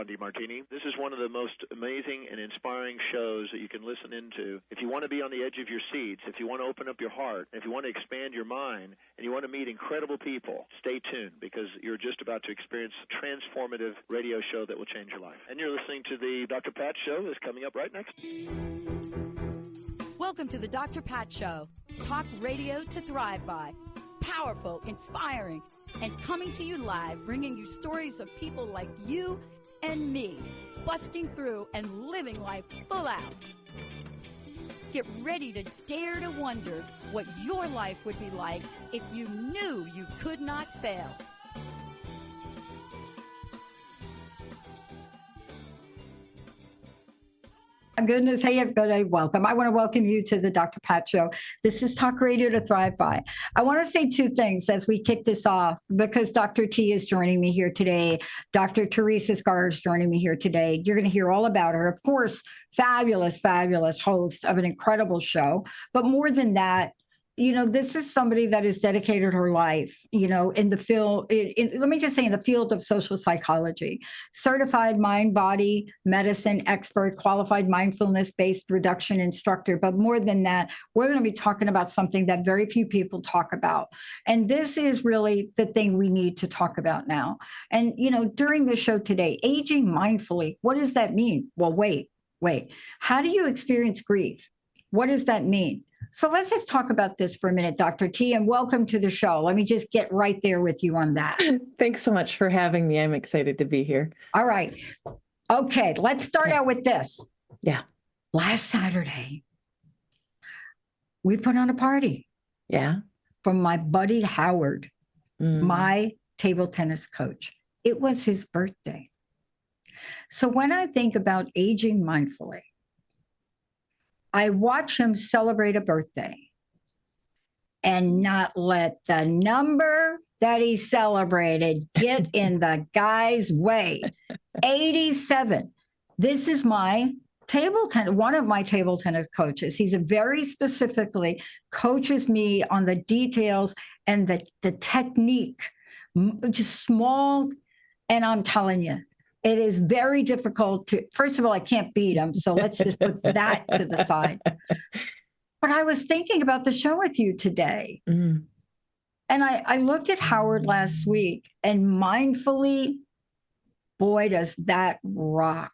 John DeMartini. This is one of the most amazing and inspiring shows that you can listen into. If you want to be on the edge of your seats, if you want to open up your heart, if you want to expand your mind, and you want to meet incredible people, stay tuned, because you're just about to experience a transformative radio show that will change your life. And you're listening to the Dr. Pat Show that's coming up right next. Welcome to the Dr. Pat Show. Talk radio to thrive by. Powerful, inspiring, and coming to you live, bringing you stories of people like you and me, busting through and living life full out. Get ready to dare to wonder what your life would be like if you knew you could not fail. Goodness, hey everybody, welcome. I want to welcome you to the Dr. Pat Show. This is Talk Radio to Thrive By. I want to say two things as we kick this off, because Dr. T is joining me here today. Dr. Theresa Skaar is joining me here today. You're going to hear all about her. Of course, fabulous, fabulous host of an incredible show. But more than that, you know, this is somebody that has dedicated her life, you know, in the field, let me just say in the field of social psychology, certified mind body medicine expert, qualified mindfulness-based reduction instructor. But more than that, we're going to be talking about something that very few people talk about. And this is really the thing we need to talk about now. And, you know, during the show today, aging mindfully, what does that mean? Well, wait. How do you experience grief? What does that mean? So let's just talk about this for a minute, Dr. T, and welcome to the show. Let me just get right there with you on that. Thanks so much for having me. I'm excited to be here. All right. Okay, let's start out with this. Yeah. Last Saturday, we put on a party. Yeah. From my buddy Howard, my table tennis coach. It was his birthday. So when I think about aging mindfully, I watch him celebrate a birthday and not let the number that he celebrated get in the guy's way. 87. This is my table tennis, one of my table tennis coaches. He's a very specifically coaches me on the details and the technique, just small. And I'm telling you, it is very difficult to, first of all, I can't beat him. So let's just put that to the side. But I was thinking about the show with you today. And I looked at Howard last week, and mindfully, boy, does that rock.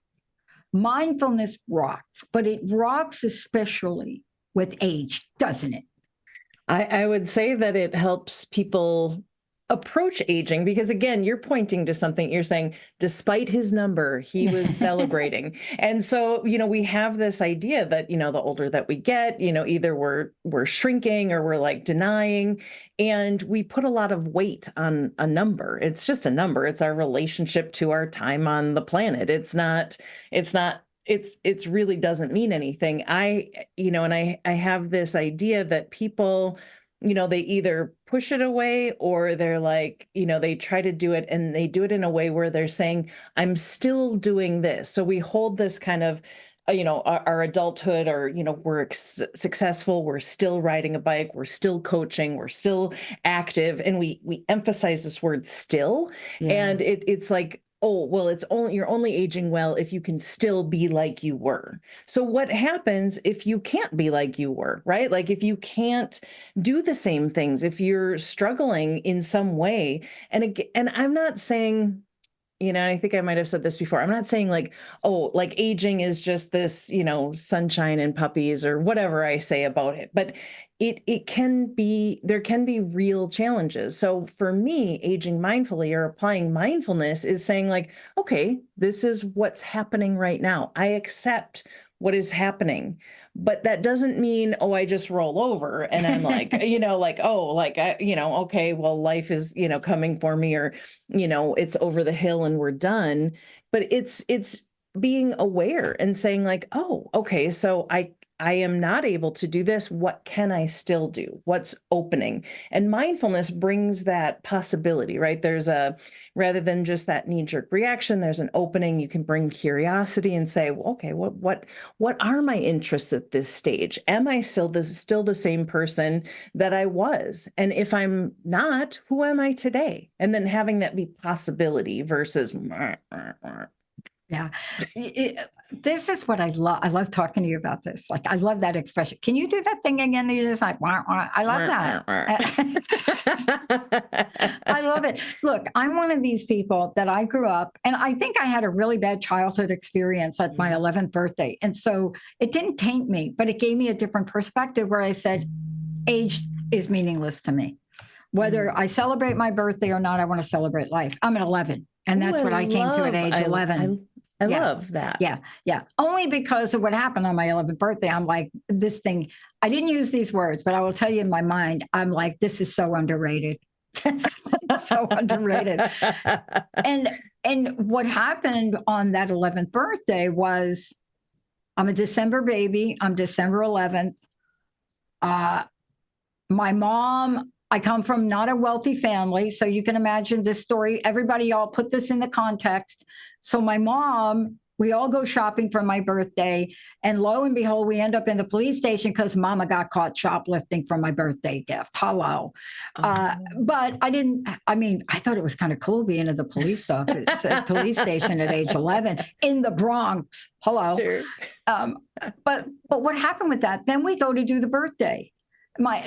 Mindfulness rocks, but it rocks especially with age, doesn't it? I would say that it helps people approach aging, because again, you're pointing to something. You're saying, despite his number, he was celebrating. And so, you know, we have this idea that, you know, the older that we get, you know, either we're shrinking or we're like denying, and we put a lot of weight on a number. It's just a number. It's our relationship to our time on the planet. It's really doesn't mean anything. I have this idea that people, you know, they either push it away or they're like, you know, they try to do it and they do it in a way where they're saying, I'm still doing this. So we hold this kind of, you know, our adulthood, or, you know, we're successful, we're still riding a bike, we're still coaching, we're still active. And we emphasize this word still. Yeah. And it's like, oh, well, you're only aging well if you can still be like you were. So what happens if you can't be like you were, right? Like if you can't do the same things, if you're struggling in some way, and I'm not saying, you know, I think I might have said this before. I'm not saying like, oh, like aging is just this, you know, sunshine and puppies or whatever I say about it, but there can be real challenges. So for me, aging mindfully or applying mindfulness is saying like, okay, this is what's happening right now. I accept what is happening, but that doesn't mean, oh, I just roll over and I'm like, you know, like, oh, like, okay, well, life is, you know, coming for me, or, you know, it's over the hill and we're done. But it's being aware and saying like, oh, okay, so I am not able to do this. What can I still do? What's opening? And mindfulness brings that possibility, right? Rather than just that knee-jerk reaction, there's an opening. You can bring curiosity and say, well, okay, what are my interests at this stage? Am I still the same person that I was? And if I'm not, who am I today? And then having that be possibility versus Yeah. This is what I love. I love talking to you about this. Like, I love that expression. Can you do that thing again? You're just like, wah, wah. I love that. I love it. Look, I'm one of these people that I grew up, and I think I had a really bad childhood experience at my 11th birthday. And so it didn't taint me, but it gave me a different perspective where I said, age is meaningless to me. Whether I celebrate my birthday or not, I want to celebrate life. I'm at 11, and that's what I came to at age 11. I love that. Yeah. Only because of what happened on my 11th birthday. I'm like, this thing, I didn't use these words, but I will tell you in my mind, I'm like, this is so underrated. So underrated. And what happened on that 11th birthday was, I'm a December baby. I'm December 11th. My mom, I come from not a wealthy family, so you can imagine this story. Everybody, all put this in the context. So my mom, we all go shopping for my birthday, and lo and behold, we end up in the police station because Mama got caught shoplifting from my birthday gift. Hello. But I thought it was kind of cool being at the police office, police station at age 11 in the Bronx. Hello. Sure. But what happened with that? Then we go to do the birthday.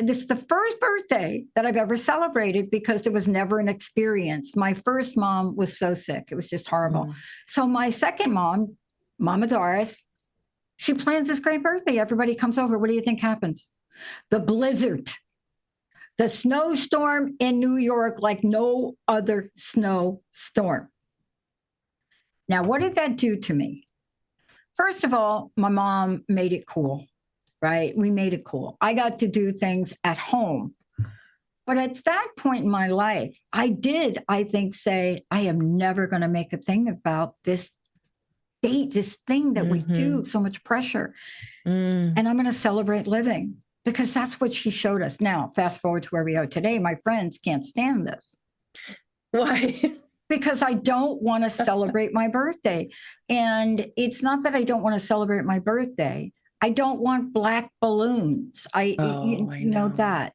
This is the first birthday that I've ever celebrated because there was never an experience. My first mom was so sick. It was just horrible. So my second mom, Mama Doris, she plans this great birthday. Everybody comes over. What do you think happens? The blizzard, the snowstorm in New York like no other snowstorm. Now, what did that do to me? First of all, my mom made it cool. Right? We made it cool. I got to do things at home. But at that point in my life, I think, say, I am never going to make a thing about this date, this thing that we do, so much pressure. And I'm going to celebrate living because that's what she showed us. Now, fast forward to where we are today, my friends can't stand this. Why? Because I don't want to celebrate my birthday. And it's not that I don't want to celebrate my birthday. I don't want black balloons. I know that.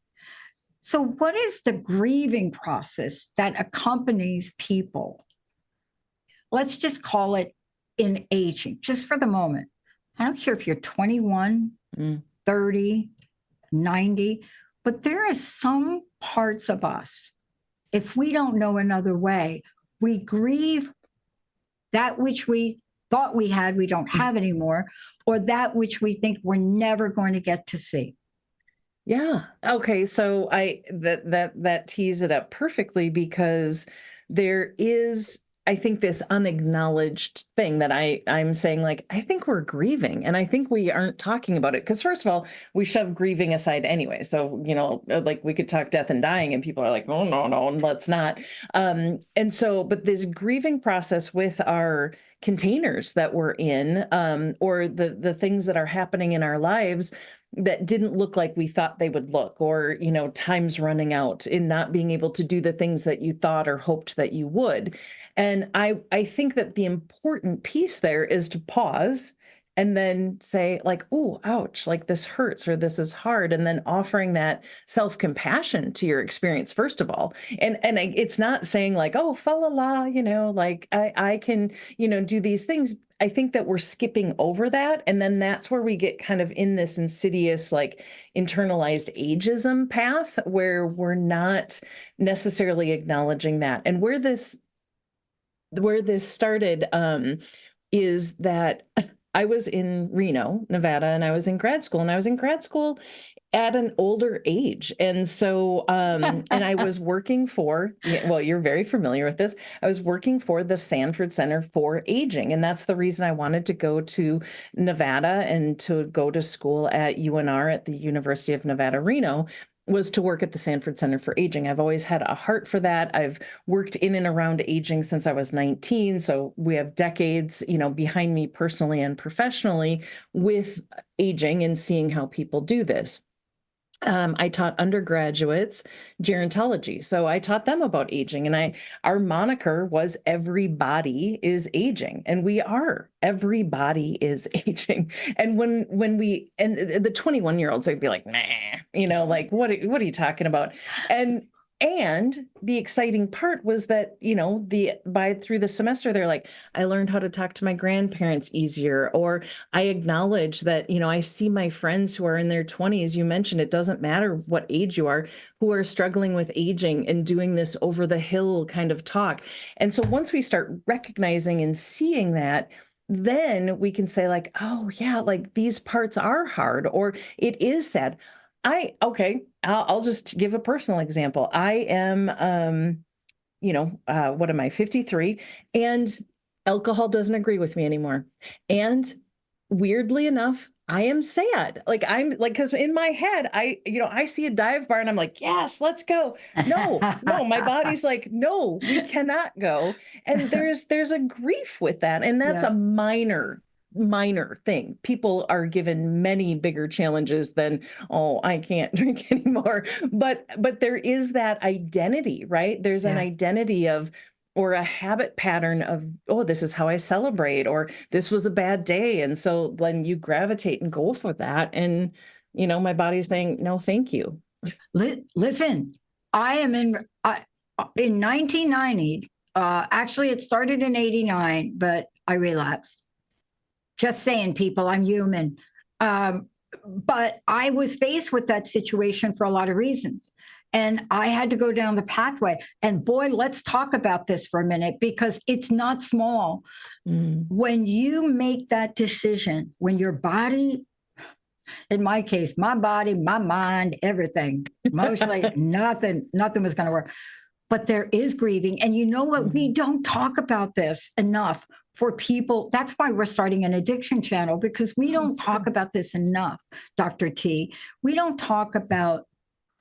So what is the grieving process that accompanies people? Let's just call it in aging, just for the moment. I don't care if you're 21, 30, 90, but there is some parts of us, if we don't know another way, we grieve that which we thought we had, we don't have anymore, or that which we think we're never going to get to see. Yeah. Okay. So that tees it up perfectly because there is, I think, this unacknowledged thing that I'm saying, like, I think we're grieving and I think we aren't talking about it. Because first of all, we shove grieving aside anyway. So, like we could talk death and dying and people are like, oh, no, let's not. But this grieving process with our containers that we're in, or the things that are happening in our lives that didn't look like we thought they would look, or, time's running out in not being able to do the things that you thought or hoped that you would. And I think that the important piece there is to pause and then say, like, oh, ouch, like this hurts or this is hard. And then offering that self-compassion to your experience, first of all. And it's not saying like, oh, fa la la, like I can, do these things. I think that we're skipping over that. And then that's where we get kind of in this insidious, like internalized ageism path where we're not necessarily acknowledging that. And where this started is that I was in Reno, Nevada, and I was in grad school, at an older age. And so, and I was working for, well, you're very familiar with this. I was working for the Sanford Center for Aging. And that's the reason I wanted to go to Nevada and to go to school at UNR at the University of Nevada, Reno, was to work at the Sanford Center for Aging. I've always had a heart for that. I've worked in and around aging since I was 19. So we have decades, behind me personally and professionally with aging and seeing how people do this. I taught undergraduates gerontology. So I taught them about aging, and our moniker was everybody is aging, and we are. Everybody is aging. And when the 21-year-olds, they'd be like, nah, like, what are you talking about? And And the exciting part was that, through the semester, they're like, I learned how to talk to my grandparents easier, or I acknowledge that, I see my friends who are in their 20s, you mentioned it doesn't matter what age you are, who are struggling with aging and doing this over the hill kind of talk. And so once we start recognizing and seeing that, then we can say like, oh yeah, like these parts are hard, or it is sad. I'll just give a personal example. I am, what am I, 53, and alcohol doesn't agree with me anymore. And weirdly enough, I am sad. Because in my head, I see a dive bar and I'm like, yes, let's go. No, my body's like, no, we cannot go. And there's a grief with that. And that's a minor thing. People are given many bigger challenges than, oh, I can't drink anymore. But there is that identity, right? There's an identity of, or a habit pattern of, oh, this is how I celebrate, or this was a bad day. And so then you gravitate and go for that. And, my body's saying, no, thank you. Listen, I am in 1990. Actually, it started in 89, but I relapsed. Just saying, people, I'm human. But I was faced with that situation for a lot of reasons. And I had to go down the pathway. And boy, let's talk about this for a minute, because it's not small. When you make that decision, when your body, in my case, my body, my mind, everything, mostly nothing was going to work. But there is grieving. And you know what? We don't talk about this enough for people. That's why we're starting an addiction channel, because we don't talk about this enough, Dr. T. We don't talk about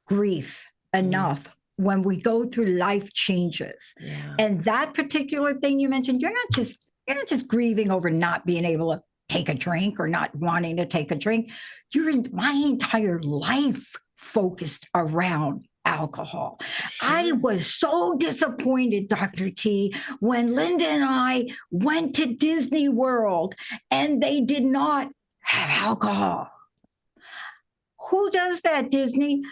grief enough when we go through life changes. And that particular thing you mentioned, you're not just grieving over not being able to take a drink or not wanting to take a drink. My entire life focused around alcohol. I was so disappointed, Dr. T, when Linda and I went to Disney World and they did not have alcohol. Who does that, Disney?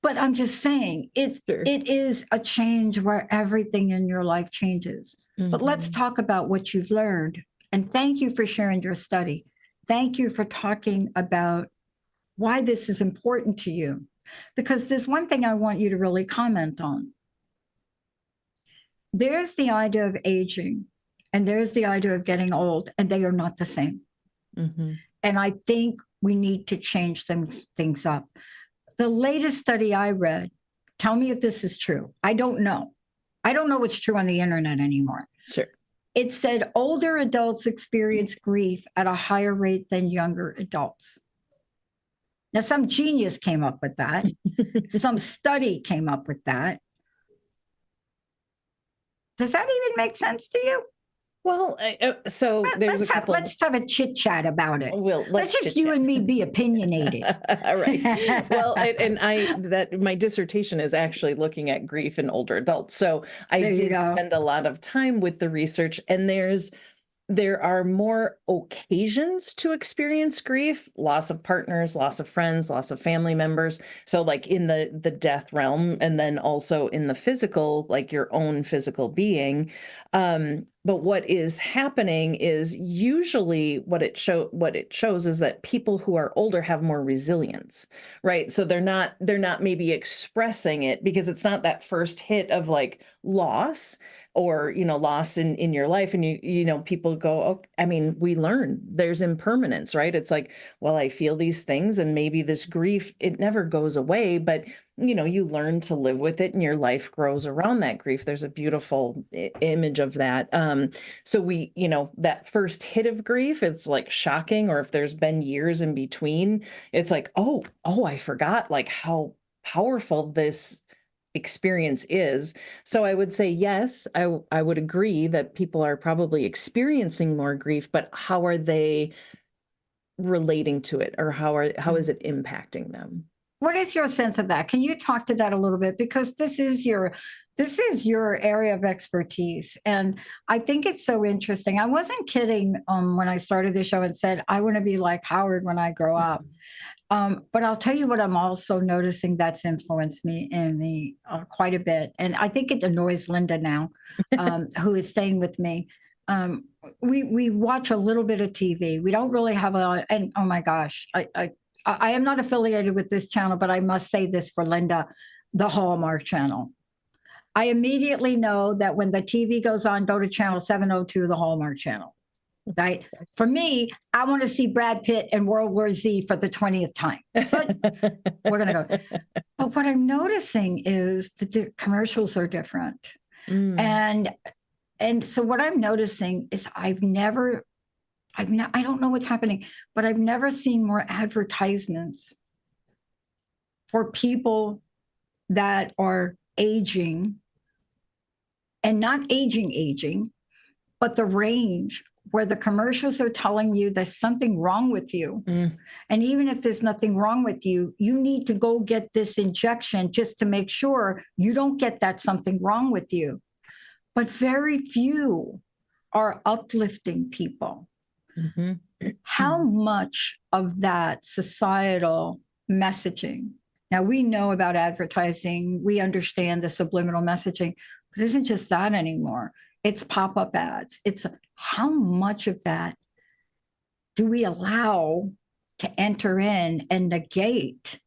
But I'm just saying, it is a change where everything in your life changes. But let's talk about what you've learned. And thank you for sharing your study. Thank you for talking about why this is important to you. Because there's one thing I want you to really comment on. There's the idea of aging, and there's the idea of getting old, and they are not the same. And I think we need to change things up. The latest study I read, tell me if this is true. I don't know. I don't know what's true on the internet anymore. Sure. It said older adults experience grief at a higher rate than younger adults. Now, some genius came up with that. Some study came up with that. Does that even make sense to you? Well, so there's a couple. Let's have a chit chat about it. Well, let's just you and me be opinionated. All right. Well, my dissertation is actually looking at grief in older adults. So I did spend a lot of time with the research, and there are more occasions to experience grief: loss of partners, loss of friends, loss of family members. So like in the death realm, and then also in the physical, like your own physical being. But what is happening is usually what it shows is that people who are older have more resilience, right? So they're not maybe expressing it because it's not that first hit of like loss or, loss in your life. And people go, oh, I mean, we learn there's impermanence, right? It's like, well, I feel these things and maybe this grief, it never goes away, but you learn to live with it and your life grows around that grief. There's a beautiful image of that. So we, that first hit of grief, it's like shocking. Or if there's been years in between, it's like, oh, I forgot like how powerful this experience is. So I would say, yes, I would agree that people are probably experiencing more grief, but how are they relating to it, or how is it impacting them? What is your sense of that? Can you talk to that a little bit? Because this is your area of expertise. And I think it's so interesting. I wasn't kidding when I started the show and said, I want to be like Howard when I grow up. But I'll tell you what I'm also noticing that's influenced me quite a bit. And I think it annoys Linda now, who is staying with me. We watch a little bit of TV. We don't really have a lot. And oh my gosh, I am not affiliated with this channel, but I must say this for Linda, the Hallmark Channel. I immediately know that when the TV goes on, go to channel 702, the Hallmark Channel. Right. For me, I want to see Brad Pitt in World War Z for the 20th time. But we're going to go. But what I'm noticing is the commercials are different. And so what I'm noticing is I don't know what's happening, but I've never seen more advertisements for people that are aging, and not aging, but the range where the commercials are telling you there's something wrong with you. And even if there's nothing wrong with you, you need to go get this injection just to make sure you don't get that something wrong with you. But very few are uplifting people. How much of that societal messaging? Now, we know about advertising. We understand the subliminal messaging, but it isn't just that anymore. It's pop-up ads. It's how much of that do we allow to enter in and negate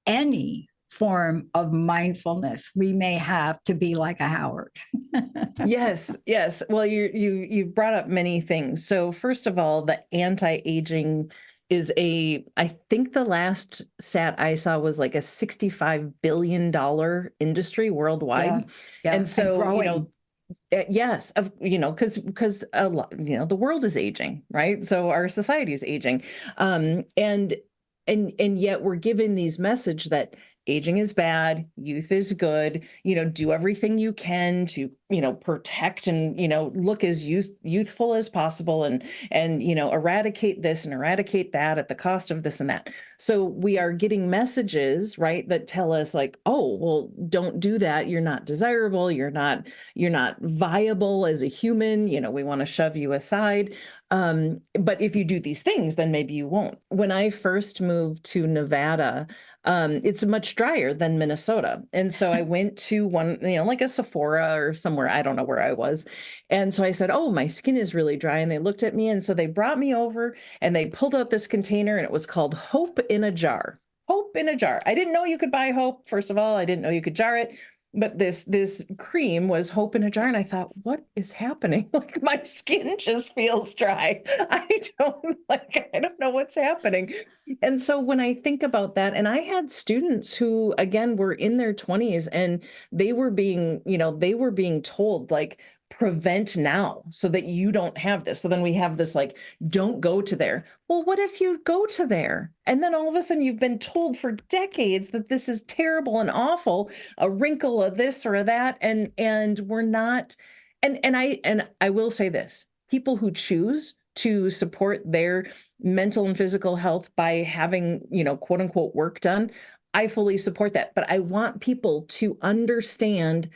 any form of mindfulness we may have to be like a Howard? Yes. Well, you've brought up many things. So first of all, the anti-aging is I think the last stat I saw was like a $65 billion industry worldwide. Yeah. And so, and yes, because a lot, the world is aging, right? So our society is aging. And yet we're given these message that aging is bad, youth is good, do everything you can to, protect and, look as youthful as possible and, eradicate this and eradicate that at the cost of this and that. So we are getting messages, right, that tell us like, oh, well, don't do that. You're not desirable. You're not viable as a human. We want to shove you aside. But if you do these things, then maybe you won't. When I first moved to Nevada, it's much drier than Minnesota. And so I went to one, like a Sephora or somewhere, I don't know where I was. And so I said, oh, my skin is really dry. And they looked at me. And so they brought me over and they pulled out this container and it was called Hope in a Jar. Hope in a jar. I didn't know you could buy Hope. First of all, I didn't know you could jar it. But this cream was Hope in a Jar. And I thought, what is happening? Like my skin just feels dry. I don't know what's happening. And so when I think about that, and I had students who, again, were in their 20s and they were being told like, prevent now so that you don't have this. So then we have this like, don't go to there. Well, what if you go to there? And then all of a sudden you've been told for decades that this is terrible and awful, a wrinkle of this or that. And we're not, and I will say this, people who choose to support their mental and physical health by having, quote unquote work done, I fully support that. But I want people to understand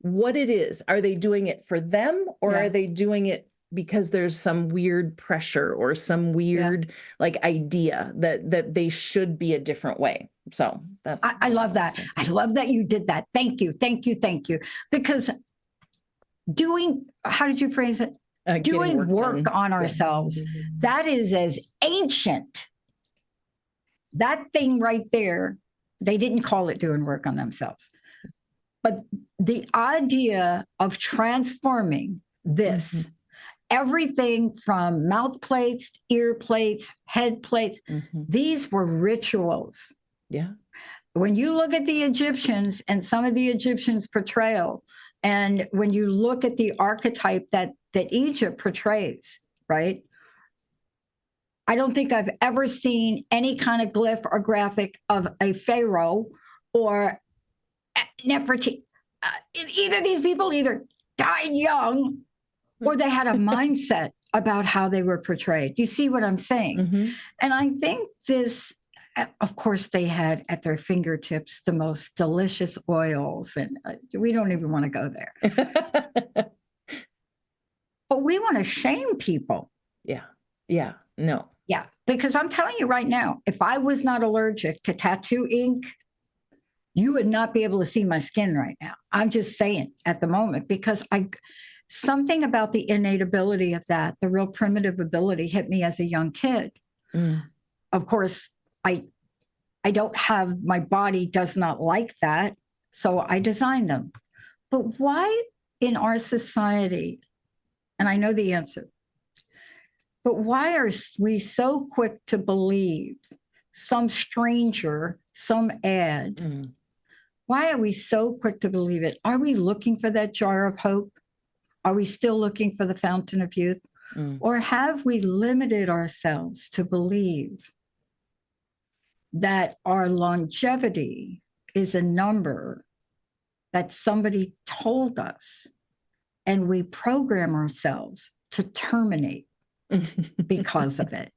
what it is. Are they doing it for them or are they doing it because there's some weird pressure or some weird like idea that they should be a different way? So that's, I love that. I love that you did that. Thank you. Because how did you phrase it? Doing work on ourselves. That is as ancient. That thing right there, they didn't call it doing work on themselves. But the idea of transforming this, everything from mouth plates, ear plates, head plates, these were rituals. Yeah. When you look at the Egyptians and some of the Egyptians' portrayal, and when you look at the archetype that Egypt portrays, right? I don't think I've ever seen any kind of glyph or graphic of a pharaoh or Nefertiti. Either these people either died young or they had a mindset about how they were portrayed. You see what I'm saying? And I think this of course, they had at their fingertips the most delicious oils, and we don't even want to go there. But we want to shame people. Yeah. Yeah. No. Yeah. Because I'm telling you right now, if I was not allergic to tattoo ink, you would not be able to see my skin right now. I'm just saying at the moment, because something about the innate ability of that, the real primitive ability, hit me as a young kid. Of course, I don't have, my body does not like that. So I designed them. But why in our society, and I know the answer, but why are we so quick to believe some stranger, some ad? Why are we so quick to believe it? Are we looking for that jar of hope? Are we still looking for the fountain of youth? Or have we limited ourselves to believe that our longevity is a number that somebody told us, and we program ourselves to terminate because of it?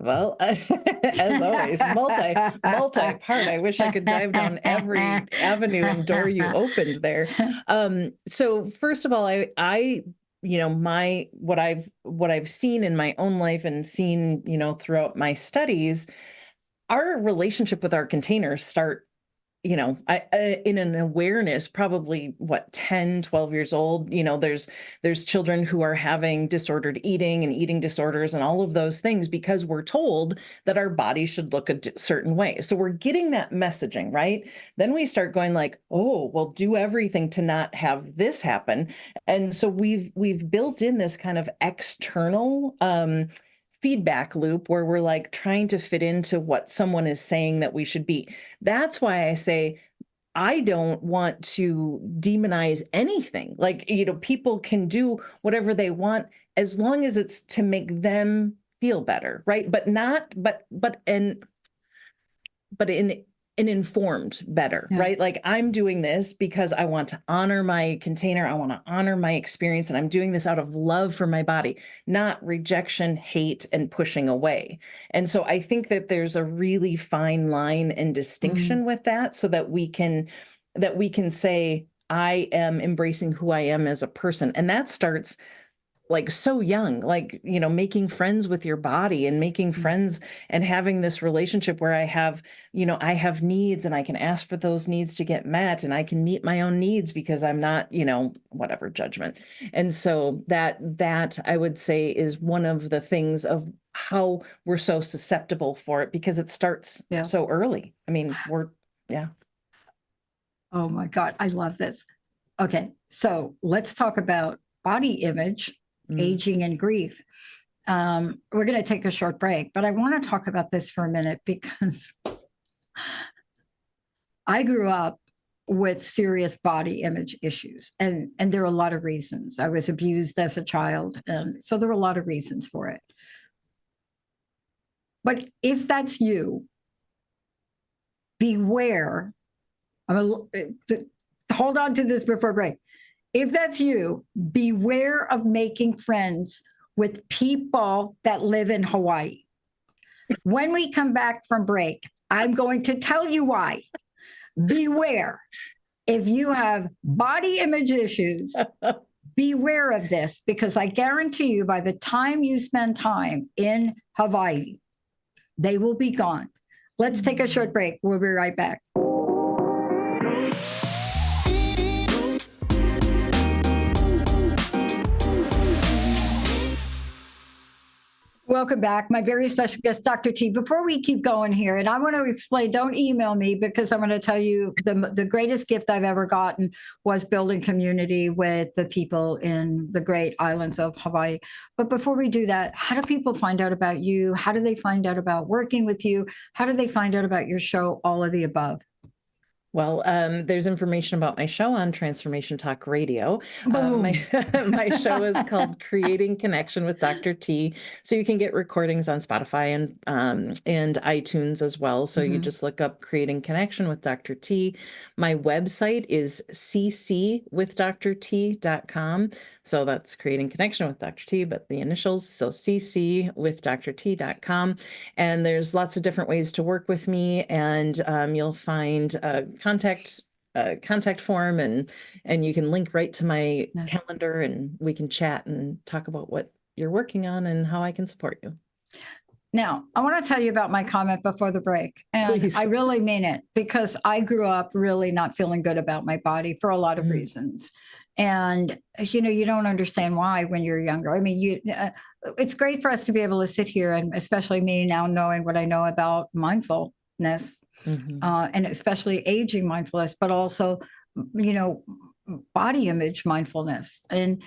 Well, as always, multi-part. I wish I could dive down every avenue and door you opened there. So first of all, I what I've seen in my own life and seen, throughout my studies, our relationship with our containers start, in an awareness, probably 10, 12 years old. There's children who are having disordered eating and eating disorders and all of those things because we're told that our body should look a certain way. So we're getting that messaging, right? Then we start going like, oh, well, do everything to not have this happen. And so we've built in this kind of external, feedback loop where we're like trying to fit into what someone is saying that we should be. That's why I say I don't want to demonize anything. Like, people can do whatever they want as long as it's to make them feel better, right? But in an informed better, right? Like, I'm doing this because I want to honor my container. I want to honor my experience. And I'm doing this out of love for my body, not rejection, hate, and pushing away. And so I think that there's a really fine line and distinction with that, so that we can say, I am embracing who I am as a person. And that starts like so young, like, making friends with your body and making friends and having this relationship where I have needs and I can ask for those needs to get met, and I can meet my own needs because I'm not, whatever judgment. And so that I would say is one of the things of how we're so susceptible for it, because it starts so early. I mean, Oh my God, I love this. Okay, so let's talk about body image, aging, and grief. We're going to take a short break, but I want to talk about this for a minute because I grew up with serious body image issues, and there are a lot of reasons. I was abused as a child, and so there were a lot of reasons for it. But if that's you, beware. Hold on to this before break. If that's you, beware of making friends with people that live in Hawaii. When we come back from break, I'm going to tell you why. Beware. If you have body image issues, beware of this, because I guarantee you by the time you spend time in Hawaii, they will be gone. Let's take a short break. We'll be right back. Welcome back. My very special guest, Dr. T. Before we keep going here, and I want to explain, don't email me, because I'm going to tell you the greatest gift I've ever gotten was building community with the people in the great islands of Hawaii. But before we do that, how do people find out about you? How do they find out about working with you? How do they find out about your show? All of the above. Well, there's information about my show on Transformation Talk Radio. Boom. My show is called Creating Connection with Dr. T. So you can get recordings on Spotify and iTunes as well. So you just look up Creating Connection with Dr. T. My website is ccwithdrt.com. So that's Creating Connection with Dr. T, but the initials. So ccwithdrt.com. And there's lots of different ways to work with me, and you'll find contact form, and you can link right to my calendar, and we can chat and talk about what you're working on and how I can support you. Now, I want to tell you about my comment before the break. And Please. I really mean it, because I grew up really not feeling good about my body for a lot of reasons. And, you don't understand why when you're younger. I mean, it's great for us to be able to sit here, and especially me now knowing what I know about mindfulness, and especially aging mindfulness, but also, body image mindfulness. And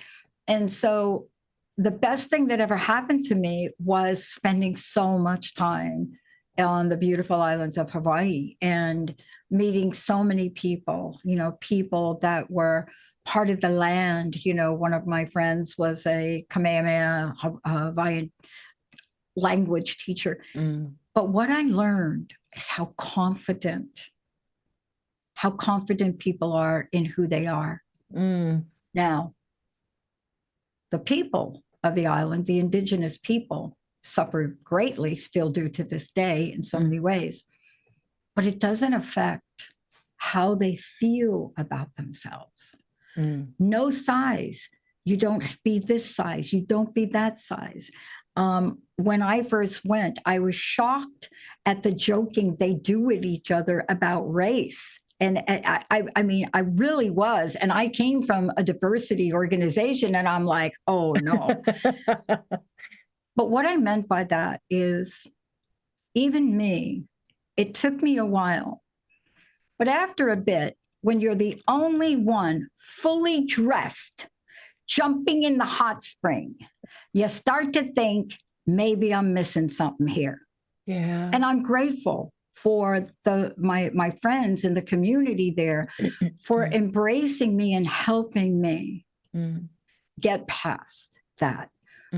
so the best thing that ever happened to me was spending so much time on the beautiful islands of Hawaii and meeting so many people, people that were part of the land. One of my friends was a Kamehameha Hawaiian language teacher. But what I learned is how confident people are in who they are. Now, the people of the island, the indigenous people, suffer greatly, still do to this day in so many ways, but it doesn't affect how they feel about themselves. No size. You don't be this size. You don't be that size. When I first went, I was shocked at the joking they do with each other about race. And I mean, I really was. And I came from a diversity organization, and I'm like, oh, no. But what I meant by that is, even me, it took me a while. But after a bit, when you're the only one fully dressed, jumping in the hot spring, you start to think, maybe I'm missing something here. Yeah. And I'm grateful for my friends in the community there for embracing me and helping me get past that.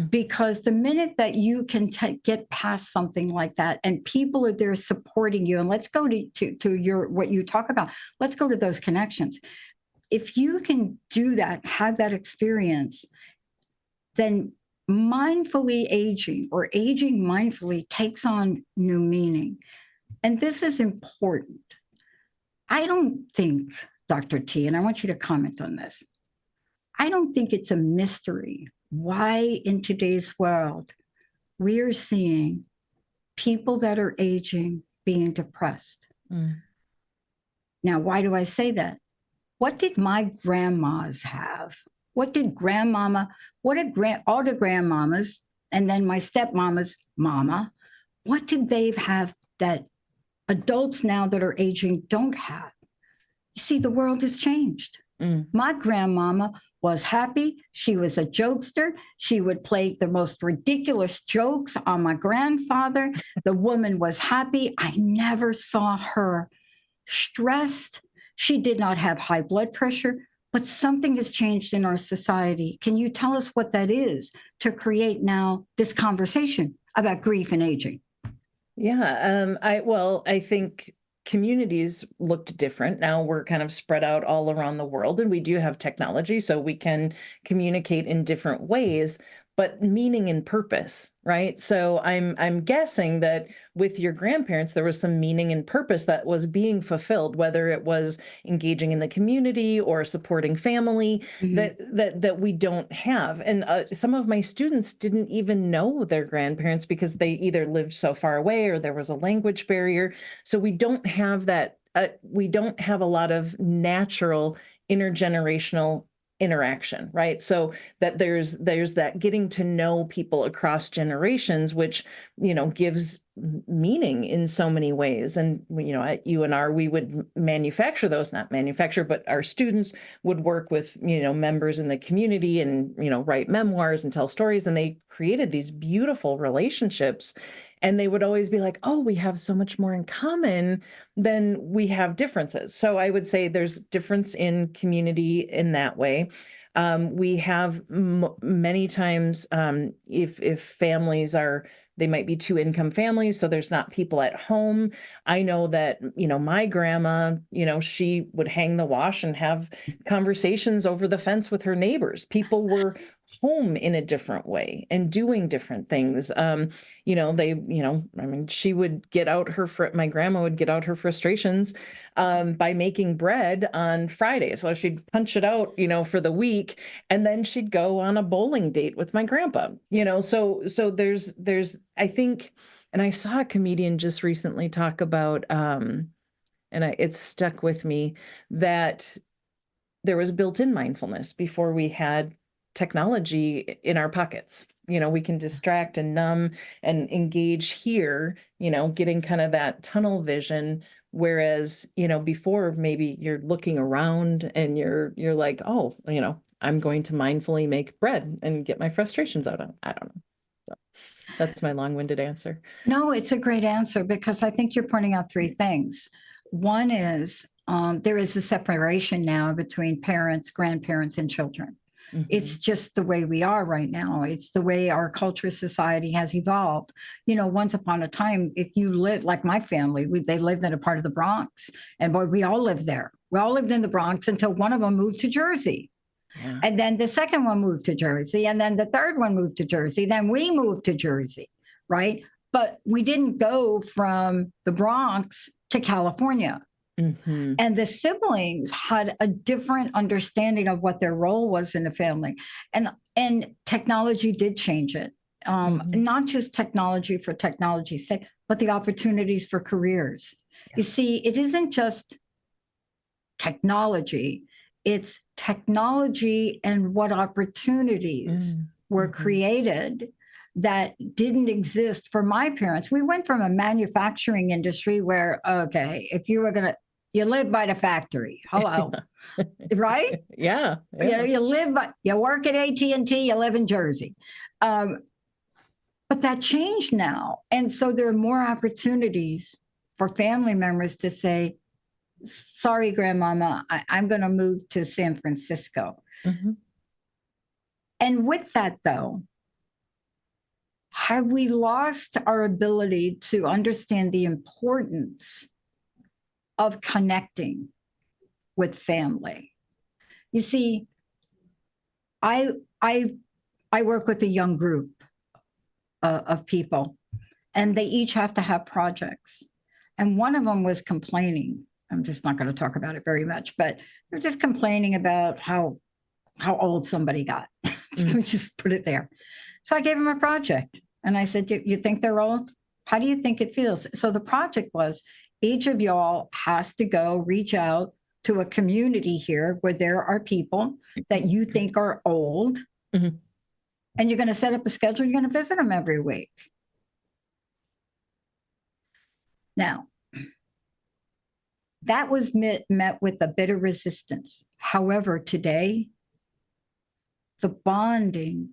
Because the minute that you can get past something like that, and people are there supporting you, and let's go to your what you talk about, let's go to those connections. If you can do that, have that experience, then mindfully aging, or aging mindfully, takes on new meaning. And this is important. I don't think, Dr. T, and I want you to comment on this, I don't think it's a mystery why in today's world we are seeing people that are aging being depressed. Now, why do I say that? What did my grandmas have? What did all the grandmamas, and then my stepmama's mama, what did they have that adults now that are aging don't have? You see, the world has changed. My grandmama was happy. She was a jokester. She would play the most ridiculous jokes on my grandfather. The woman was happy. I never saw her stressed. She did not have high blood pressure, but something has changed in our society. Can you tell us what that is to create now this conversation about grief and aging? Yeah, I think communities looked different. Now we're kind of spread out all around the world, and we do have technology, so we can communicate in different ways, but meaning and purpose, right? So I'm guessing that with your grandparents, there was some meaning and purpose that was being fulfilled, whether it was engaging in the community or supporting family that we don't have. And some of my students didn't even know their grandparents because they either lived so far away or there was a language barrier. So we don't have that. We don't have a lot of natural intergenerational interaction, right? So that there's that getting to know people across generations, which, gives meaning in so many ways. And, at UNR, we would not manufacture, but our students would work with, members in the community and, write memoirs and tell stories. And they created these beautiful relationships. And they would always be like, oh, we have so much more in common than we have differences. So I would say there's difference in community in that way. We have many times, if families are, they might be two income families, so there's not people at home. I know that, my grandma, she would hang the wash and have conversations over the fence with her neighbors. People were home in a different way and doing different things. She would get out my grandma would get out her frustrations by making bread on Friday. So she'd punch it out, for the week, and then she'd go on a bowling date with my grandpa, so there's, I think, and I saw a comedian just recently talk about, it's stuck with me, that there was built-in mindfulness before we had technology in our pockets. We can distract and numb and engage here, getting kind of that tunnel vision. Whereas, before, maybe you're looking around and you're like, oh, I'm going to mindfully make bread and get my frustrations out. I don't know. So that's my long-winded answer. No, it's a great answer, because I think you're pointing out three things. One is there is a separation now between parents, grandparents, and children. Mm-hmm. It's just the way we are right now. It's the way our culture, society has evolved. Once upon a time, if you live like my family, they lived in a part of the Bronx, and boy, we all lived there. We all lived in the Bronx until one of them moved to Jersey. Yeah. And then the second one moved to Jersey, and then the third one moved to Jersey. Then we moved to Jersey, right? But we didn't go from the Bronx to California. Mm-hmm. And the siblings had a different understanding of what their role was in the family. And technology did change it. Mm-hmm. Not just technology for technology's sake, but the opportunities for careers. Yeah. You see, it isn't just technology. It's technology and what opportunities were created that didn't exist for my parents. We went from a manufacturing industry where, okay, if you were you live by the factory. Hello. Right? Yeah. You work at AT&T, you live in Jersey. But that changed now. And so there are more opportunities for family members to say, sorry, grandmama, I'm going to move to San Francisco. Mm-hmm. And with that, though, have we lost our ability to understand the importance of connecting with family? You see, I work with a young group of people, and they each have to have projects. And one of them was complaining. I'm just not going to talk about it very much, but they're just complaining about how old somebody got. So just put it there. So I gave them a project, and I said, you think they're old? How do you think it feels? So the project was, each of y'all has to go reach out to a community here where there are people that you think are old, mm-hmm. and you're going to set up a schedule. You're going to visit them every week. Now, that was met with a bit of resistance. However, today, the bonding,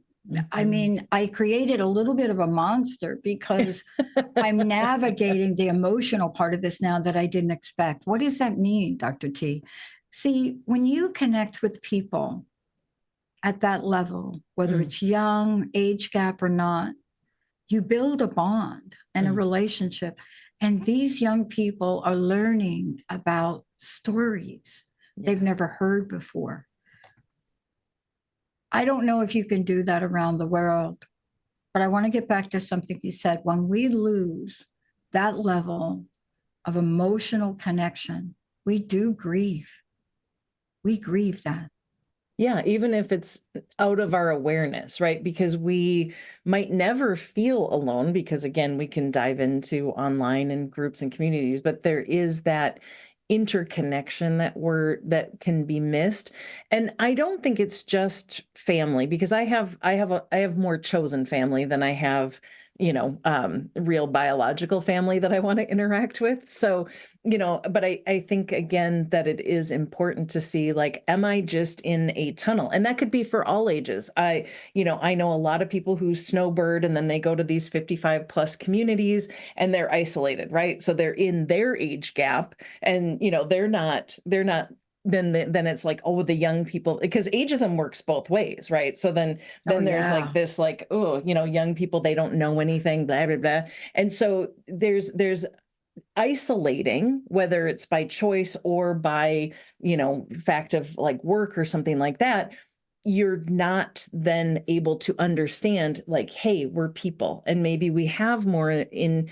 I mean, I created a little bit of a monster, because I'm navigating the emotional part of this now that I didn't expect. What does that mean, Dr. T? See, when you connect with people at that level, whether it's young, age gap or not, you build a bond and a relationship. And these young people are learning about stories they've never heard before. I don't know if you can do that around the world, but I want to get back to something you said. When we lose that level of emotional connection, we do grieve. We grieve that. Yeah, even if it's out of our awareness, right? Because we might never feel alone, because again, we can dive into online and groups and communities, but there is that interconnection that can be missed. And I don't think it's just family, because I have more chosen family than I have real biological family that I want to interact with. So, but I think again that it is important to see, like, am I just in a tunnel? And that could be for all ages. I know a lot of people who snowbird and then they go to these 55 plus communities and they're isolated, right? So they're in their age gap and, they're not, then it's like, oh, the young people, because ageism works both ways, right? So then there's like this, like, oh, young people, they don't know anything, blah, blah, blah. And so there's isolating, whether it's by choice or by, fact of like work or something like that. You're not then able to understand, like, hey, we're people and maybe we have more in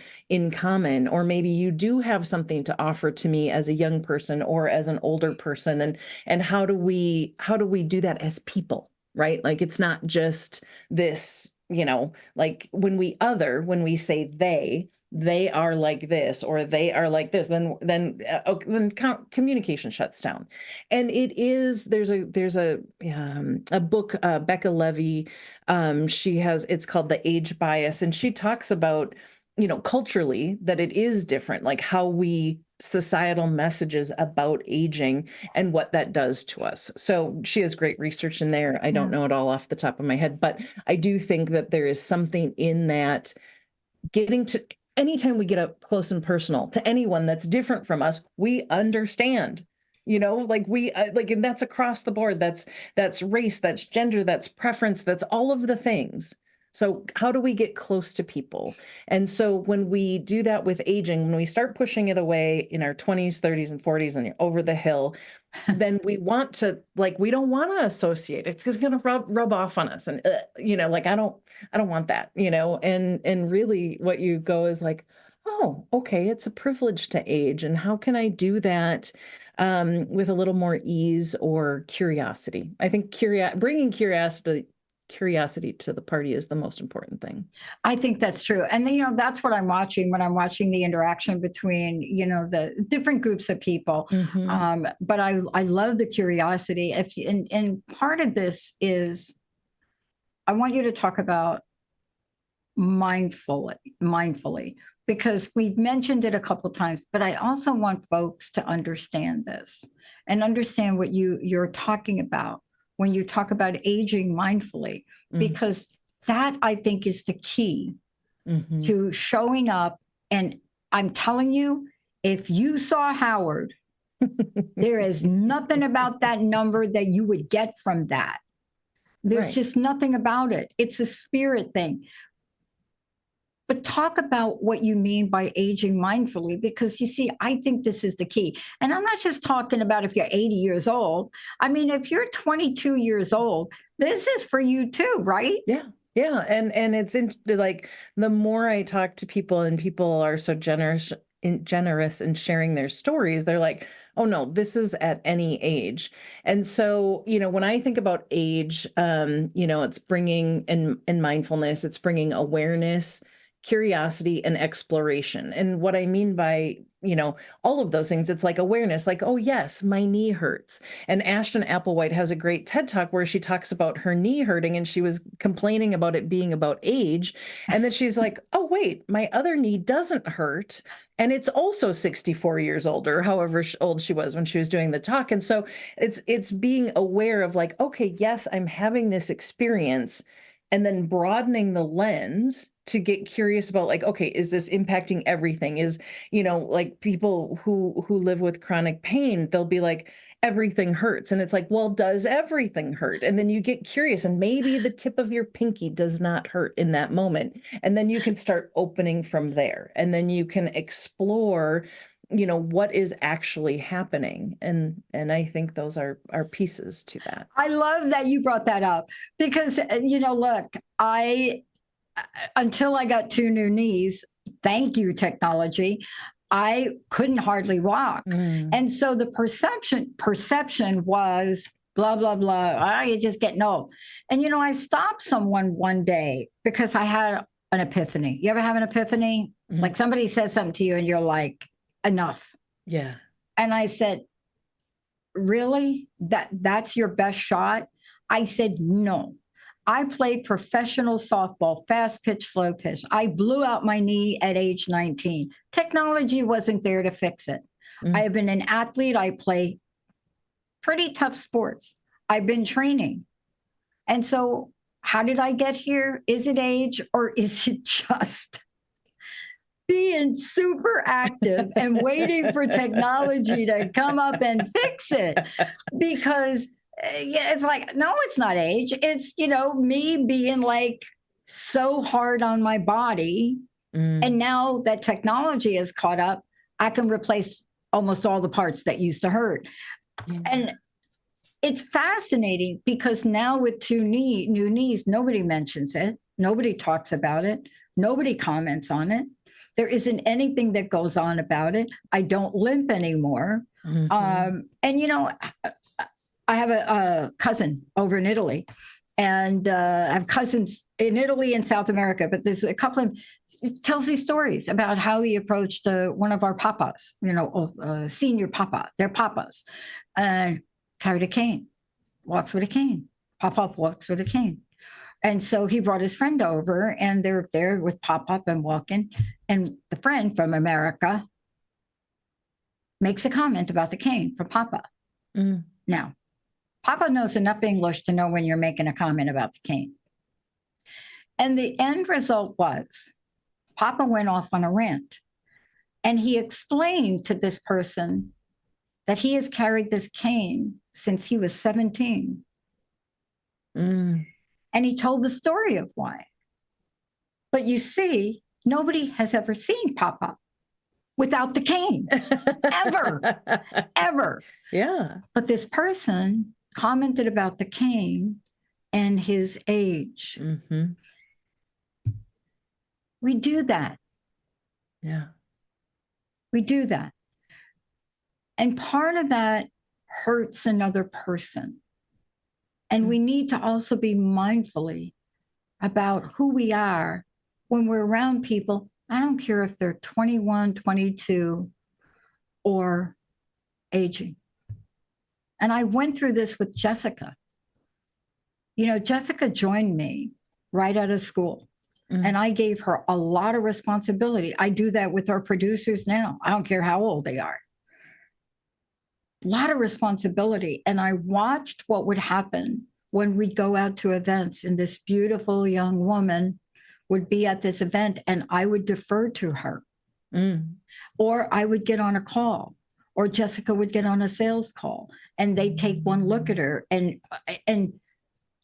common, or maybe you do have something to offer to me as a young person or as an older person. And how do we do that as people, right? Like, it's not just this, like when we say they are like this or they are like this, then communication shuts down. And there's a book, Becca Levy, it's called The Age Bias, and she talks about, culturally, that it is different, like how societal messages about aging and what that does to us. So she has great research in there. I don't know it all off the top of my head, but I do think that there is something in that, getting to anytime we get up close and personal to anyone that's different from us, we understand, and that's across the board. That's race, that's gender, that's preference, that's all of the things. So how do we get close to people? And so when we do that with aging, when we start pushing it away in our 20s, 30s, and 40s and over the hill, then we want to, like, we don't want to associate. It's just going to rub off on us. And, like, I don't want that, and really what you go is like, oh, okay, it's a privilege to age. And how can I do that with a little more ease or curiosity? I think bringing curiosity to the party is the most important thing. I think that's true. And that's what I'm watching when I'm watching the interaction between, the different groups of people. Mm-hmm. But I love the curiosity. And part of this is, I want you to talk about mindfully, because we've mentioned it a couple of times, but I also want folks to understand this and understand what you're talking about when you talk about aging mindfully, because that, I think, is the key to showing up. And I'm telling you, if you saw Howard, there is nothing about that number that you would get from that. There's just nothing about it. It's a spirit thing. But talk about what you mean by aging mindfully, because you see, I think this is the key. And I'm not just talking about if you're 80 years old. I mean, if you're 22 years old, this is for you too, right? Yeah. Yeah. And it's like, the more I talk to people and people are so generous in sharing their stories, they're like, oh no, this is at any age. And so, when I think about age, it's bringing in mindfulness, it's bringing awareness, curiosity, and exploration. And what I mean by, all of those things, it's like awareness, like, oh yes, my knee hurts. And Ashton Applewhite has a great TED Talk where she talks about her knee hurting, and she was complaining about it being about age. And then she's like, oh wait, my other knee doesn't hurt. And it's also 64 years older, however old she was when she was doing the talk. And so it's being aware of, like, okay, yes, I'm having this experience, and then broadening the lens to get curious about, like, okay, is this impacting everything? Is, like, people who live with chronic pain, they'll be like, everything hurts. And it's like, well, does everything hurt? And then you get curious, and maybe the tip of your pinky does not hurt in that moment. And then you can start opening from there. And then you can explore, what is actually happening. And I think those are pieces to that. I love that you brought that up, because, look, until I got 2 new knees, thank you, technology, I couldn't hardly walk. And so the perception was blah, blah, blah. You're just getting old. And, I stopped someone one day because I had an epiphany. You ever have an epiphany? Like, somebody says something to you and you're like, enough. Yeah. And I said, really? That's your best shot? I said, no. I played professional softball, fast pitch, slow pitch. I blew out my knee at age 19. Technology wasn't there to fix it. I have been an athlete. I play pretty tough sports. I've been training. And so how did I get here? Is it age, or is it just being super active and waiting for technology to come up and fix it? Because yeah, it's like, no, it's not age. It's, me being like so hard on my body. And now that technology has caught up, I can replace almost all the parts that used to hurt. And it's fascinating because now with new knees, nobody mentions it. Nobody talks about it. Nobody comments on it. There isn't anything that goes on about it. I don't limp anymore. And, I have a cousin over in Italy, and I have cousins in Italy and South America, but there's a couple of, it tells these stories about how he approached one of our papas, senior papa, their papas, and carried a cane, walks with a cane. Papa walks with a cane. And so he brought his friend over, and they're there with Pop-Up and walking. And the friend from America makes a comment about the cane for Papa. Now, Papa knows enough English to know when you're making a comment about the cane. And the end result was Papa went off on a rant. And he explained to this person that he has carried this cane since he was 17. And he told the story of why. But you see, nobody has ever seen Papa without the cane, ever. Yeah. But this person commented about the cane and his age. We do that. Yeah. We do that. And part of that hurts another person. And we need to also be mindfully about who we are when we're around people. I don't care if they're 21, 22, or aging. And I went through this with Jessica. Jessica joined me right out of school. And I gave her a lot of responsibility. I do that with our producers now. I don't care how old they are. A lot of responsibility. And I watched what would happen when we'd go out to events, and this beautiful young woman would be at this event, and I would defer to her. Or I would get on a call, or Jessica would get on a sales call, and they'd take one look at her and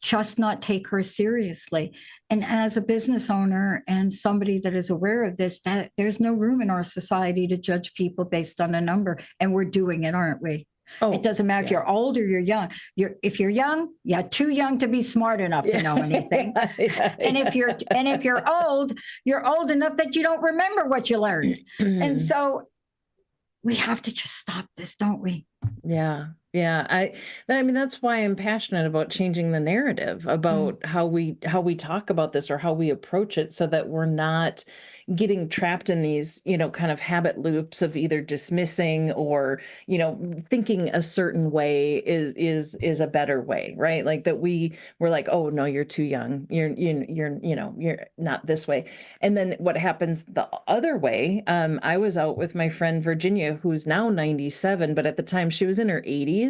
just not take her seriously. And as a business owner and somebody that is aware of this, that there's no room in our society to judge people based on a number. And we're doing it, aren't we? It doesn't matter if you're old or you're young. If you're young, you're too young to be smart enough to know anything. And if you're old, you're old enough that you don't remember what you learned. And so we have to just stop this, don't we? Yeah. I mean, that's why I'm passionate about changing the narrative about how we talk about this or how we approach it, so that we're not getting trapped in these, kind of habit loops of either dismissing or, thinking a certain way is a better way, right? Like that we're like, oh no, you're too young. You're not this way. And then what happens the other way? I was out with my friend Virginia, who's now 97, but at the time she was in her 80s.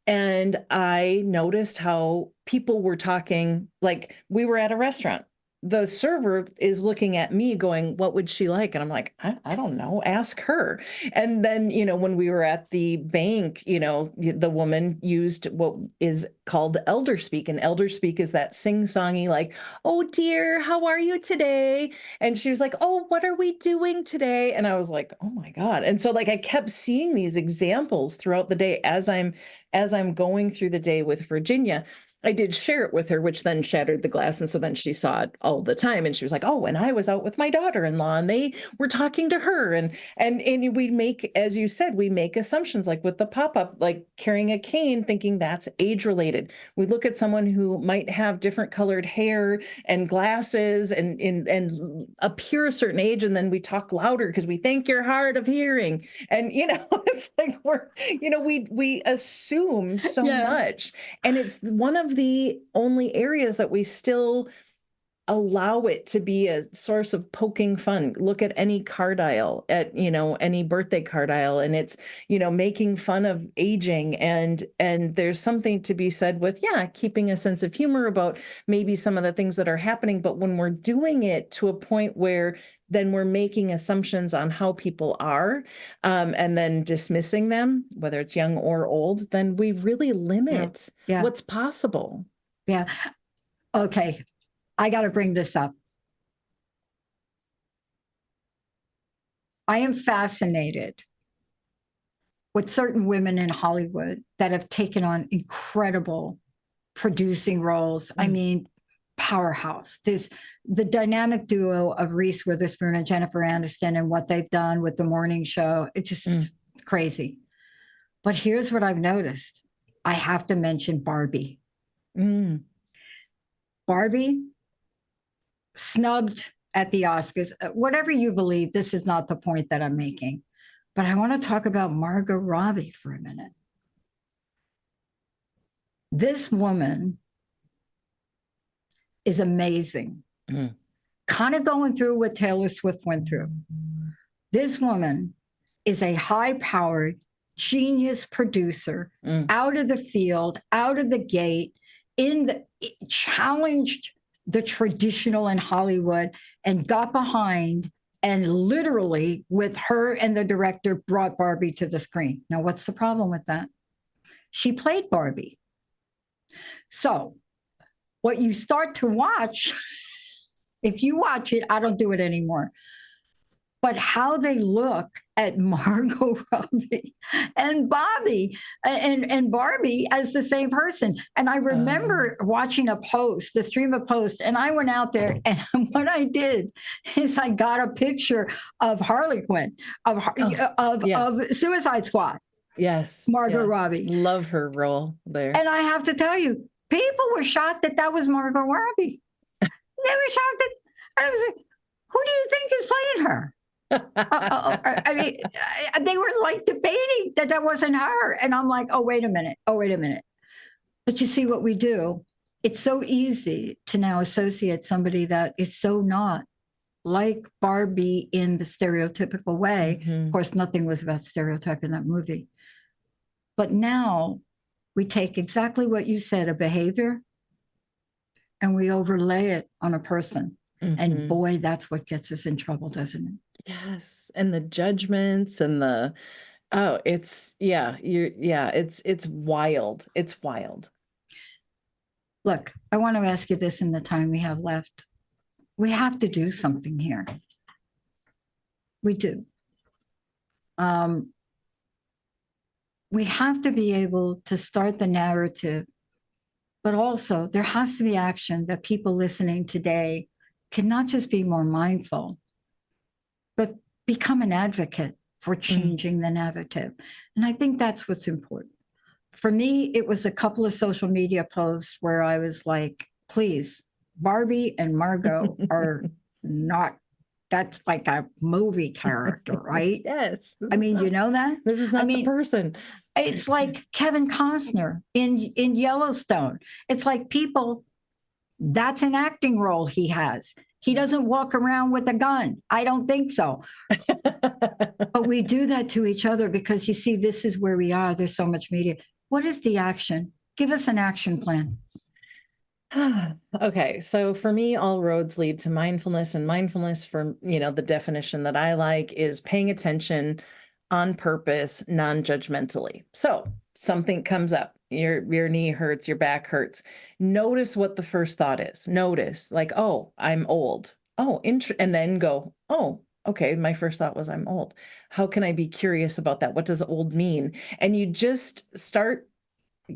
And I noticed how people were talking, like we were at a restaurant. The server is looking at me going, what would she like? And I'm like, I don't know, ask her. And then, when we were at the bank, the woman used what is called elder speak. And elder speak is that sing-songy, like, oh dear, how are you today? And she was like, oh, what are we doing today? And I was like, oh my God. And so like, I kept seeing these examples throughout the day as I'm going through the day with Virginia. I did share it with her, which then shattered the glass. And so then she saw it all the time. And she was like, oh, and I was out with my daughter-in-law and they were talking to her. And we make, as you said, we make assumptions, like with the pop-up, like carrying a cane, thinking that's age related. We look at someone who might have different colored hair and glasses and appear a certain age. And then we talk louder because we think you're hard of hearing. And, it's like we assume so much. And it's one of of the only areas that we still allow it to be a source of poking fun. Look at any card aisle, at, any birthday card aisle, and it's, making fun of aging. And there's something to be said with, keeping a sense of humor about maybe some of the things that are happening. But when we're doing it to a point where then we're making assumptions on how people are, and then dismissing them, whether it's young or old, then we really limit what's possible. Yeah. Okay. I got to bring this up. I am fascinated with certain women in Hollywood that have taken on incredible producing roles. I mean, powerhouse. There's the dynamic duo of Reese Witherspoon and Jennifer Aniston and what they've done with the morning show. It's just crazy. But here's what I've noticed. I have to mention Barbie. Barbie snubbed at the Oscars. Whatever you believe, this is not the point that I'm making. But I want to talk about Margot Robbie for a minute. This woman is amazing. Kind of going through what Taylor Swift went through. This woman is a high-powered, genius producer, out of the field, out of the gate, challenged the traditional in Hollywood and got behind and literally with her and the director brought Barbie to the screen. Now, what's the problem with that? She played Barbie. So what you start to watch, if you watch it, I don't do it anymore, but how they look at Margot Robbie and Bobby and Barbie as the same person. And I remember watching the stream of post, and I went out there and what I did is I got a picture of Harley Quinn, of Suicide Squad. Yes. Margot Robbie. Love her role there. And I have to tell you, people were shocked that was Margot Robbie. They were shocked that, I was like, who do you think is playing her? I mean, they were like debating that wasn't her. And I'm like, oh, wait a minute. But you see what we do? It's so easy to now associate somebody that is so not like Barbie in the stereotypical way. Of course, nothing was about stereotype in that movie. But now we take exactly what you said, a behavior, and we overlay it on a person. And boy, that's what gets us in trouble, doesn't it? Yes. And the judgments and it's wild. It's wild. Look, I want to ask you this in the time we have left. We have to do something here. We do. We have to be able to start the narrative, but also there has to be action that people listening today can not just be more mindful, but become an advocate for changing the narrative. And I think that's what's important. For me, it was a couple of social media posts where I was like, please, Barbie and Margot are not, that's like a movie character, right? Yes. I mean, you know that? This is not the person. It's like Kevin Costner in Yellowstone. It's like people, that's an acting role he has. He doesn't walk around with a gun. I don't think so. But we do that to each other because you see, this is where we are. There's so much media. What is the action? Give us an action plan. Okay. So for me, all roads lead to mindfulness, and mindfulness, for, the definition that I like, is paying attention on purpose, non-judgmentally. So something comes up, your knee hurts, your back hurts. Notice what the first thought is. Notice, like, oh, I'm old. Oh, and then go, oh, okay, my first thought was I'm old. How can I be curious about that? What does old mean? And you just start,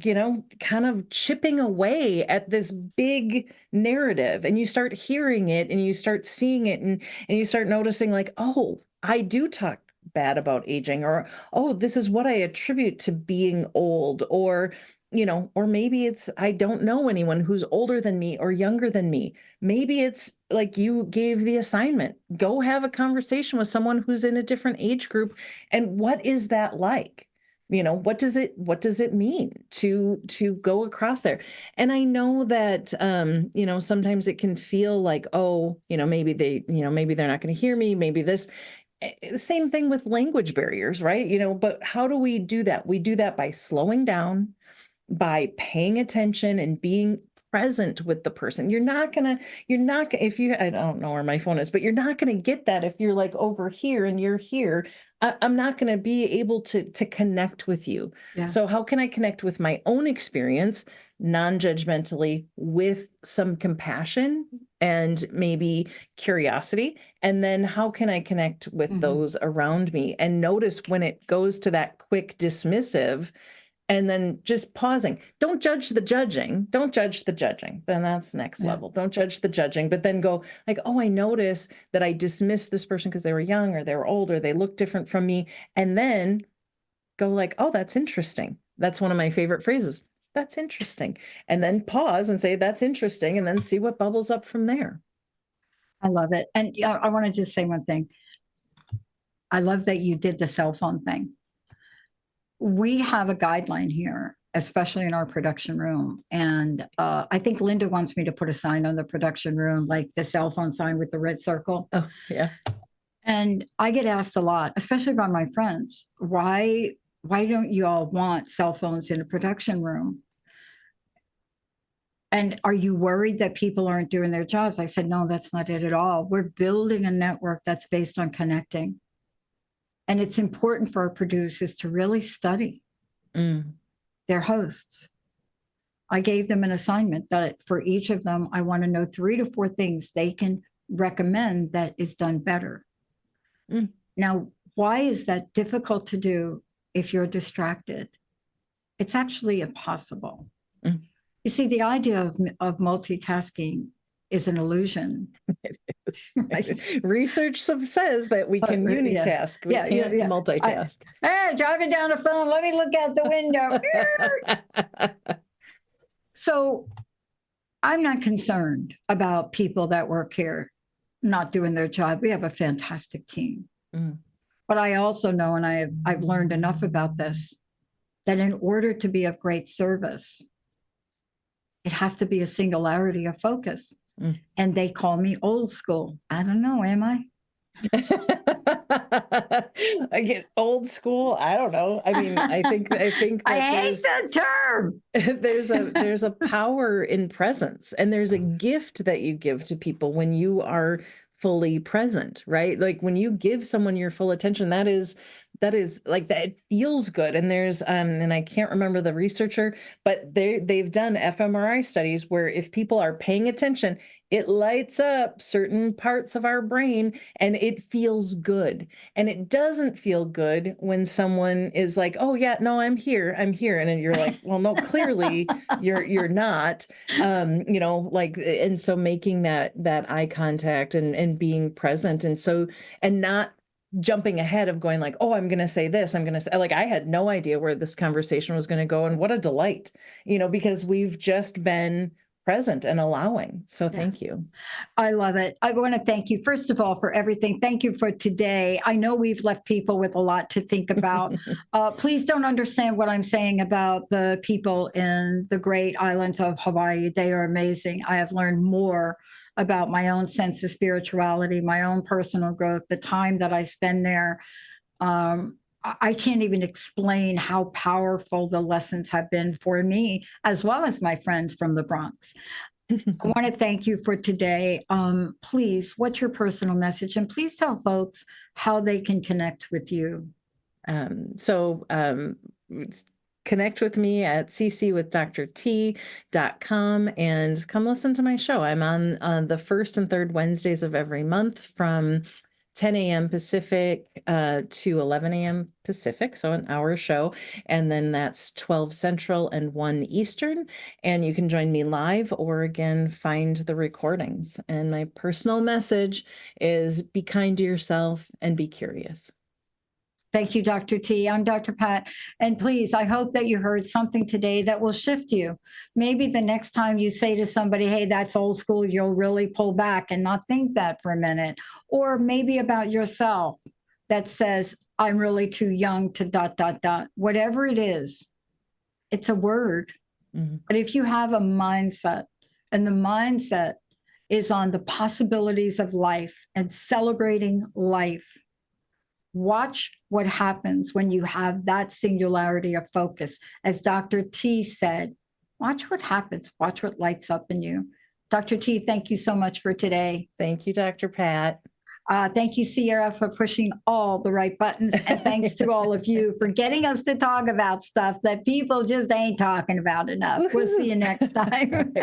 kind of chipping away at this big narrative, and you start hearing it and you start seeing it, and you start noticing, like, oh, I do talk bad about aging, or, oh, this is what I attribute to being old, or, or maybe it's, I don't know anyone who's older than me or younger than me. Maybe it's like you gave the assignment, go have a conversation with someone who's in a different age group. And what is that like? what does it mean to go across there? And I know that, sometimes it can feel like, oh, maybe maybe they're not going to hear me, maybe this. Same thing with language barriers, right? But how do we do that? We do that by slowing down, by paying attention and being present with the person. If you, I don't know where my phone is, but you're not going to get that if you're like over here and you're here. I'm not going to be able to connect with you. Yeah. So how can I connect with my own experience, non-judgmentally, with some compassion and maybe curiosity? And then how can I connect with those around me and notice when it goes to that quick dismissive, and then just pausing. Don't judge the judging. Don't judge the judging. Then that's next level. Don't judge the judging, but then go like, oh, I notice that I dismissed this person because they were young or they were old or they look different from me. And then go like, oh, that's interesting. That's one of my favorite phrases. That's interesting. And then pause and say, that's interesting. And then see what bubbles up from there. I love it. And I want to just say one thing. I love that you did the cell phone thing. We have a guideline here, especially in our production room. And I think Linda wants me to put a sign on the production room, like the cell phone sign with the red circle. Oh, yeah. And I get asked a lot, especially by my friends, why don't you all want cell phones in a production room? And are you worried that people aren't doing their jobs? I said, no, that's not it at all. We're building a network that's based on connecting. And it's important for our producers to really study their hosts. I gave them an assignment that for each of them, I want to know 3 to 4 things they can recommend that is done better. Now, why is that difficult to do if you're distracted? It's actually impossible. You see, the idea of multitasking is an illusion. Right? Research says that we can unitask. We can't multitask. Hey, driving down the phone, let me look out the window. So I'm not concerned about people that work here not doing their job. We have a fantastic team. But I also know, and I've learned enough about this, that in order to be of great service, it has to be a singularity of focus. And they call me old school. I don't know, am I? I get old school. I don't know. I mean, I think that I hate that term. There's a power in presence, and there's a gift that you give to people when you are fully present, right? Like when you give someone your full attention, that is like that, it feels good. And there's and I can't remember the researcher, but they've done fMRI studies where if people are paying attention, it lights up certain parts of our brain and it feels good. And it doesn't feel good when someone is like, oh yeah, no, I'm here. And then you're like, well, no, clearly you're not, and so making that eye contact and being present. And not jumping ahead of going like, oh, I'm going to say this. I'm going to say, like, I had no idea where this conversation was going to go. And what a delight, because we've just been present and allowing. So thank you. I love it. I want to thank you, first of all, for everything. Thank you for today. I know we've left people with a lot to think about. Please don't understand what I'm saying about the people in the great islands of Hawaii. They are amazing. I have learned more about my own sense of spirituality, my own personal growth, the time that I spend there. I can't even explain how powerful the lessons have been for me, as well as my friends from the Bronx. I want to thank you for today. Please, what's your personal message? And please tell folks how they can connect with you. Connect with me at ccwithdrt.com and come listen to my show. I'm on the first and third Wednesdays of every month from 10 a.m. Pacific to 11 a.m. Pacific, so an hour show. And then that's 12 Central and 1 Eastern. And you can join me live or again, find the recordings. And my personal message is be kind to yourself and be curious. Thank you, Dr. T. I'm Dr. Pat. And please, I hope that you heard something today that will shift you. Maybe the next time you say to somebody, hey, that's old school, you'll really pull back and not think that for a minute. Or maybe about yourself that says, I'm really too young to ... Whatever it is, it's a word. But if you have a mindset, and the mindset is on the possibilities of life and celebrating life, watch what happens when you have that singularity of focus. As Dr. T said, watch what happens, watch what lights up in you. Dr. T, thank you so much for today. Thank you, Dr. Pat. Thank you, Sierra, for pushing all the right buttons. And thanks to all of you for getting us to talk about stuff that people just ain't talking about enough. We'll see you next time.